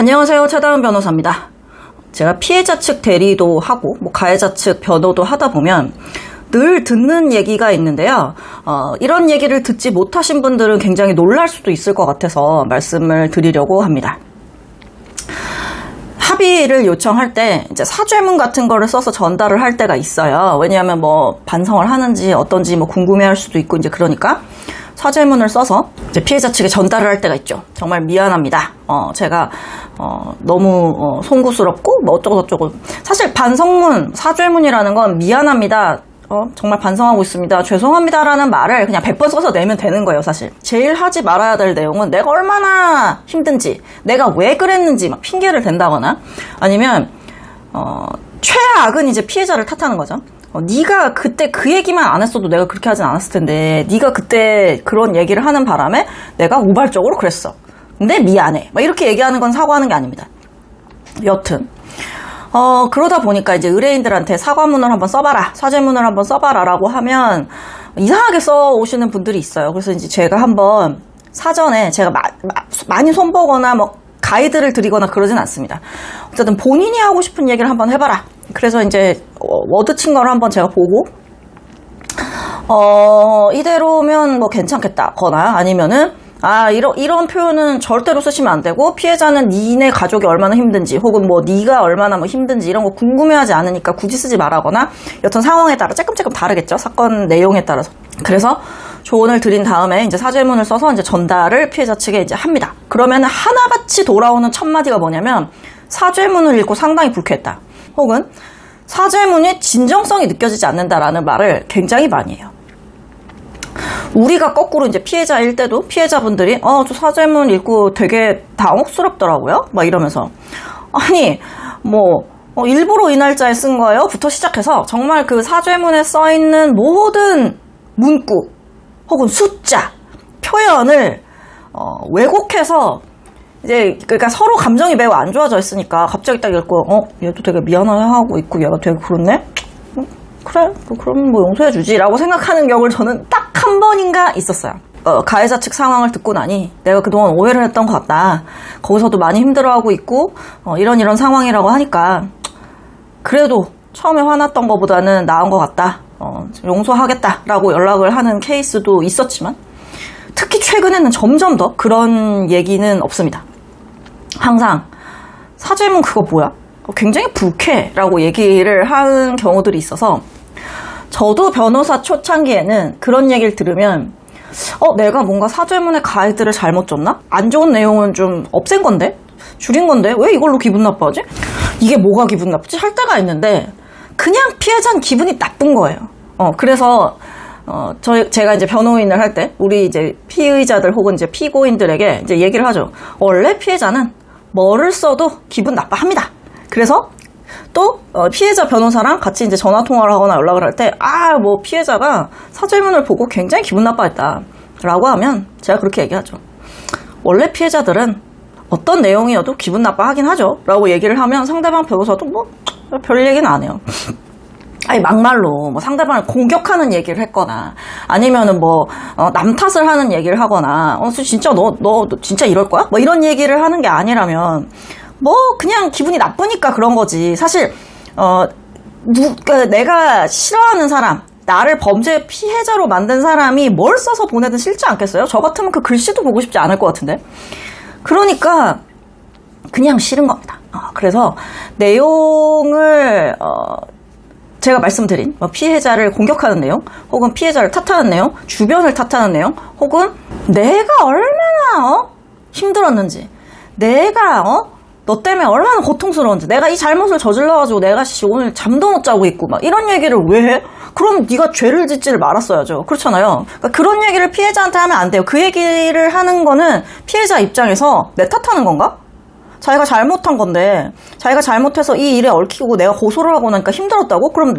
안녕하세요. 최다은 변호사입니다. 제가 피해자 측 대리도 하고 가해자 측 변호도 하다 보면 늘 듣는 얘기가 있는데요. 이런 얘기를 듣지 못하신 분들은 굉장히 놀랄 수도 있을 것 같아서 말씀을 드리려고 합니다. 합의를 요청할 때 이제 사죄문 같은 거를 써서 전달을 할 때가 있어요. 왜냐하면 반성을 하는지 어떤지 궁금해할 수도 있고 이제 그러니까 사죄문을 써서 이제 피해자 측에 전달을 할 때가 있죠. 정말 미안합니다. 제가 너무 송구스럽고 어쩌고저쩌고. 사실 반성문, 사죄문이라는 건 미안합니다. 정말 반성하고 있습니다. 죄송합니다라는 말을 그냥 100번 써서 내면 되는 거예요, 사실. 제일 하지 말아야 될 내용은 내가 얼마나 힘든지, 내가 왜 그랬는지 막 핑계를 댄다거나 아니면 최악은 이제 피해자를 탓하는 거죠. 네가 그때 그 얘기만 안 했어도 내가 그렇게 하진 않았을 텐데 네가 그때 그런 얘기를 하는 바람에 내가 우발적으로 그랬어. 근데 미안해. 막 이렇게 얘기하는 건 사과하는 게 아닙니다. 여튼 그러다 보니까 이제 의뢰인들한테 사과문을 한번 써봐라, 사죄문을 한번 써봐라 라고 하면 이상하게 써오시는 분들이 있어요. 그래서 이제 제가 한번 사전에 제가 많이 손보거나 가이드를 드리거나 그러진 않습니다. 어쨌든 본인이 하고 싶은 얘기를 한번 해봐라. 그래서 이제 워드 친 거를 한번 제가 보고 이대로면 괜찮겠다거나 아니면은 이런 표현은 절대로 쓰시면 안 되고 피해자는 니네 가족이 얼마나 힘든지 혹은 네가 얼마나 힘든지 이런 거 궁금해하지 않으니까 굳이 쓰지 말라거나 여튼 상황에 따라 조금 다르겠죠. 사건 내용에 따라서. 그래서 조언을 드린 다음에 이제 사죄문을 써서 이제 전달을 피해자 측에 이제 합니다. 그러면 하나같이 돌아오는 첫 마디가 뭐냐면 사죄문을 읽고 상당히 불쾌했다. 혹은 사죄문이 진정성이 느껴지지 않는다라는 말을 굉장히 많이 해요. 우리가 거꾸로 이제 피해자일 때도 피해자분들이 저 사죄문 읽고 되게 당혹스럽더라고요. 막 이러면서 아니 일부러 이 날짜에 쓴 거예요? 부터 시작해서 정말 그 사죄문에 써있는 모든 문구 혹은 숫자, 표현을 왜곡해서 이제 그러니까 서로 감정이 매우 안 좋아져 있으니까 갑자기 딱 읽고 얘도 되게 미안해하고 있고 얘가 되게 그렇네? 그래? 그럼 용서해주지 라고 생각하는 경우를 저는 딱 한 번인가 있었어요. 가해자 측 상황을 듣고 나니 내가 그동안 오해를 했던 것 같다. 거기서도 많이 힘들어하고 있고 이런 상황이라고 하니까 그래도 처음에 화났던 것보다는 나은 것 같다. 용서하겠다 라고 연락을 하는 케이스도 있었지만 특히 최근에는 점점 더 그런 얘기는 없습니다. 항상 사죄문 그거 뭐야? 굉장히 불쾌라고 얘기를 하는 경우들이 있어서 저도 변호사 초창기에는 그런 얘기를 들으면 내가 뭔가 사죄문의 가이드를 잘못 줬나? 안 좋은 내용은 좀 없앤 건데? 줄인 건데? 왜 이걸로 기분 나빠하지? 이게 뭐가 기분 나쁘지? 할 때가 있는데 그냥 피해자는 기분이 나쁜 거예요. 그래서 제가 이제 변호인을 할 때 우리 이제 피의자들 혹은 이제 피고인들에게 이제 얘기를 하죠. 원래 피해자는 뭐를 써도 기분 나빠합니다. 그래서 또 피해자 변호사랑 같이 이제 전화 통화를 하거나 연락을 할 때 피해자가 사죄문을 보고 굉장히 기분 나빠했다 라고 하면 제가 그렇게 얘기하죠. 원래 피해자들은 어떤 내용이어도 기분 나빠하긴 하죠 라고 얘기를 하면 상대방 변호사도 별 얘기는 안 해요. 아니 막말로 상대방을 공격하는 얘기를 했거나 아니면은 남 탓을 하는 얘기를 하거나 진짜 너 진짜 이럴 거야? 이런 얘기를 하는 게 아니라면 그냥 기분이 나쁘니까 그런 거지. 사실 내가 싫어하는 사람, 나를 범죄 피해자로 만든 사람이 뭘 써서 보내든 싫지 않겠어요? 저 같으면 그 글씨도 보고 싶지 않을 것 같은데. 그러니까 그냥 싫은 겁니다. 그래서 내용을 제가 말씀드린 피해자를 공격하는 내용 혹은 피해자를 탓하는 내용, 주변을 탓하는 내용 혹은 내가 얼마나 힘들었는지 내가 너 때문에 얼마나 고통스러운지 내가 이 잘못을 저질러가지고 내가 오늘 잠도 못 자고 있고 이런 얘기를 왜 해? 그럼 네가 죄를 짓지를 말았어야죠. 그렇잖아요. 그러니까 그런 얘기를 피해자한테 하면 안 돼요. 그 얘기를 하는 거는 피해자 입장에서 내 탓하는 건가? 자기가 잘못한 건데 자기가 잘못해서 이 일에 얽히고 내가 고소를 하고 나니까 힘들었다고? 그럼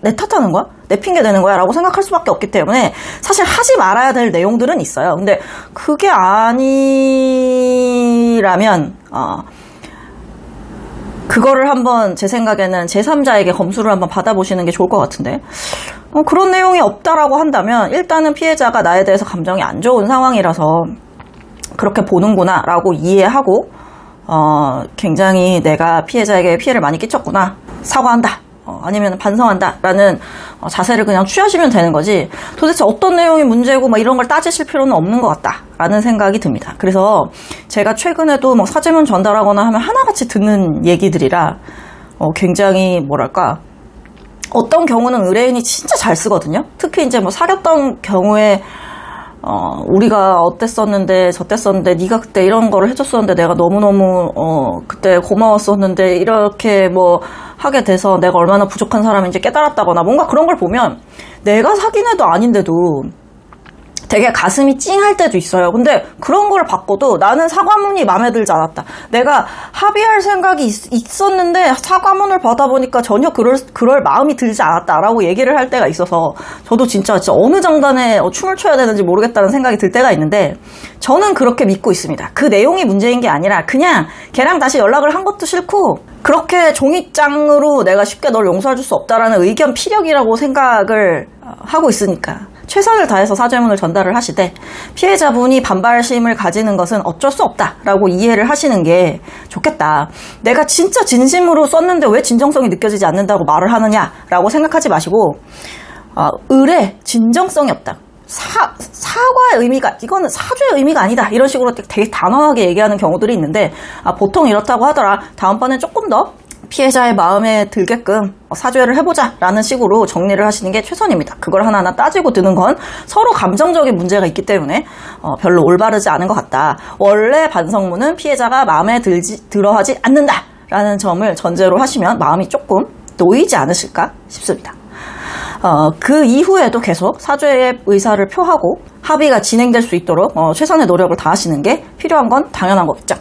내 탓하는 거야? 내 핑계 대는 거야? 라고 생각할 수밖에 없기 때문에 사실 하지 말아야 될 내용들은 있어요. 근데 그게 아니라면 그거를 한번 제 생각에는 제3자에게 검수를 한번 받아보시는 게 좋을 것 같은데 그런 내용이 없다라고 한다면 일단은 피해자가 나에 대해서 감정이 안 좋은 상황이라서 그렇게 보는구나 라고 이해하고 굉장히 내가 피해자에게 피해를 많이 끼쳤구나, 사과한다, 아니면 반성한다 라는 자세를 그냥 취하시면 되는 거지, 도대체 어떤 내용이 문제고 막 이런 걸 따지실 필요는 없는 것 같다 라는 생각이 듭니다. 그래서 제가 최근에도 막 사죄문 전달하거나 하면 하나같이 듣는 얘기들이라 굉장히 뭐랄까, 어떤 경우는 의뢰인이 진짜 잘 쓰거든요. 특히 이제 뭐 사귀었던 경우에 우리가 어땠었는데 저땠었는데 네가 그때 이런 거를 해줬었는데 내가 너무너무 그때 고마웠었는데 이렇게 뭐 하게 돼서 내가 얼마나 부족한 사람인지 깨달았다거나 뭔가 그런 걸 보면 내가 사귄 애도 아닌데도 되게 가슴이 찡할 때도 있어요. 근데 그런 걸 받고도 나는 사과문이 마음에 들지 않았다, 내가 합의할 생각이 있었는데 사과문을 받아보니까 전혀 그럴 마음이 들지 않았다라고 얘기를 할 때가 있어서 저도 진짜 어느 장단에 춤을 춰야 되는지 모르겠다는 생각이 들 때가 있는데, 저는 그렇게 믿고 있습니다. 그 내용이 문제인 게 아니라 그냥 걔랑 다시 연락을 한 것도 싫고 그렇게 종이장으로 내가 쉽게 널 용서해 줄 수 없다라는 의견 피력이라고 생각을 하고 있으니까 최선을 다해서 사죄문을 전달을 하시되, 피해자분이 반발심을 가지는 것은 어쩔 수 없다라고 이해를 하시는 게 좋겠다. 내가 진짜 진심으로 썼는데 왜 진정성이 느껴지지 않는다고 말을 하느냐라고 생각하지 마시고, 의뢰 진정성이 없다, 사과의 의미가, 이거는 사죄의 의미가 아니다, 이런 식으로 되게 단호하게 얘기하는 경우들이 있는데, 보통 이렇다고 하더라, 다음번엔 조금 더 피해자의 마음에 들게끔 사죄를 해보자 라는 식으로 정리를 하시는 게 최선입니다. 그걸 하나하나 따지고 드는 건 서로 감정적인 문제가 있기 때문에 별로 올바르지 않은 것 같다. 원래 반성문은 피해자가 마음에 들어하지 않는다 라는 점을 전제로 하시면 마음이 조금 놓이지 않으실까 싶습니다. 그 이후에도 계속 사죄의 의사를 표하고 합의가 진행될 수 있도록 최선의 노력을 다하시는 게 필요한 건 당연한 거겠죠.